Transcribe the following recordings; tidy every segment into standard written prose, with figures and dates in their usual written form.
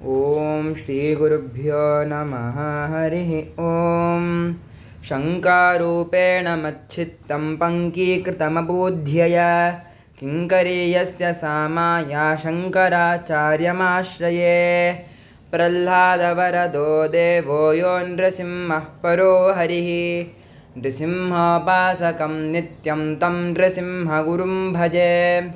ओम श्री गुरुभ्यो नमः। हरिः ओम। शङ्कारूपेण मच्छित्तं पङ्कीकृतमबोध्यया किङ्करीयस्य सा माया शङ्कराचार्यमाश्रये। प्रह्लादवरदो देवो यो नृसिंहः परो हरिः। नृसिंहोपासकं नित्यं तं नृसिंहगुरुं भजे।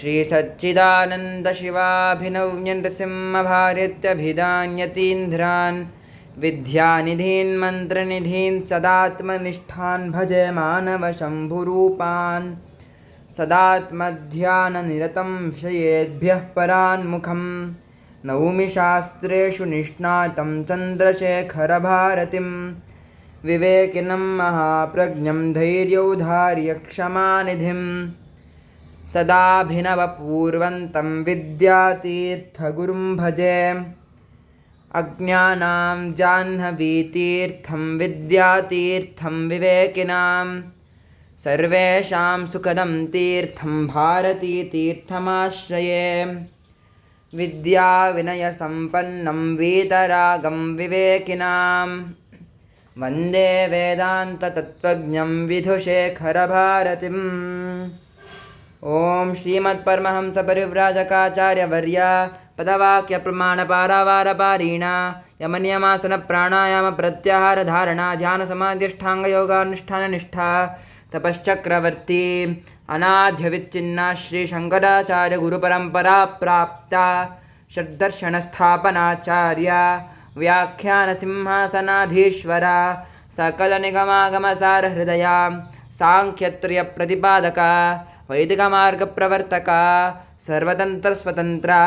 श्री सच्चिदानंद शिवाभिनव्य नृसिंहभार्यत्यभिधान्यतीन्द्रान् विद्यानिधीन् मन्त्रनिधीन् सदात्मनिष्ठान् भजे मानवशम्भुरूपान्। सदात्मध्याननिरतं विषयेभ्यः परान्मुखं नौमि शास्त्रेषु निष्णातं चन्द्रशेखरभारतिं। विवेकिनं महाप्रज्ञं धैर्यौधार्यक्षमानिधिम् तदाभिनवपूर्वन्तं विद्यातीर्थगुरुं भजे। अज्ञानां जाह्नवीतीर्थं विद्यातीर्थं विवेकिनां सर्वेषां सुखदं तीर्थं भारतीतीर्थमाश्रये। विद्याविनयसम्पन्नं वीतरागं विवेकिनां वन्दे वेदान्ततत्त्वज्ञं विधुशेखरभारतिम्। ओम श्रीमत्परमहंसपरिव्राजकाचार्यवर्या पदवाक्यप्रमाणपारावारपारीणा यमनियमासनप्राणायामप्रत्याहारधारणा ध्यानसमाधिष्ठाङ्गयोगानुष्ठाननिष्ठा तपश्चक्रवर्ती अनाद्यविच्छिन्ना श्रीशङ्कराचार्यगुरुपरम्परा प्राप्ता षड्दर्शनस्थापनाचार्या व्याख्यानसिंहासनाधीश्वरा सकलनिगमागमसारहृदया सांख्यत्रयप्रतिपादका वैदिकमार्गप्रवर्तका सर्वतन्त्रस्वतन्त्रा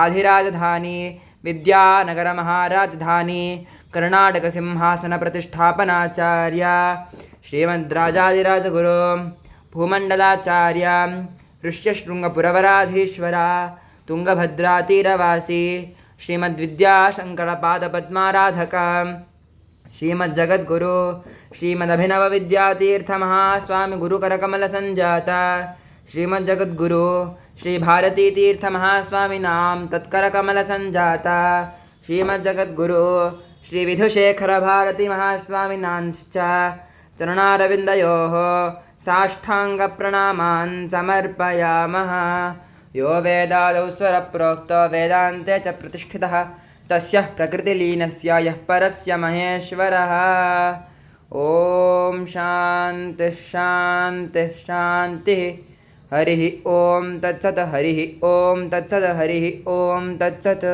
आधिराजधानी विद्यानगरमहाराजधानी कर्णाटकसिंहासनप्रतिष्ठापनाचार्या श्रीमद्राजाधिराजगुरो भूमण्डलाचार्या ऋष्यशृङ्गपुरवराधीश्वरा तुङ्गभद्रातीरवासी श्रीमद्विद्याशङ्करपादपद्माराधका श्रीमज्जगद्गुरु श्रीमदभिनवविद्यातीर्थमहास्वामी गुरुकरकमलसञ्जाता श्रीमज्जगद्गुरु श्रीभारतीतीर्थमहास्वामिनां तत्करकमलसञ्जाता श्रीमज्जगद्गुरु श्रीविधुशेखरभारतीमहास्वामिनांश्च चरणारविन्दयोः साष्टाङ्गप्रणामान् समर्पयामः। यो वेदादौ स्वरप्रोक्तो वेदान्ते च प्रतिष्ठितः तस्य प्रकृतिलीनस्य यः परस्य महेश्वरः। ओम शांति शांति शांति। हरिः ओम तत्सत्। हरिः ओम तत्सत्। हरिः ओम तत्सत्।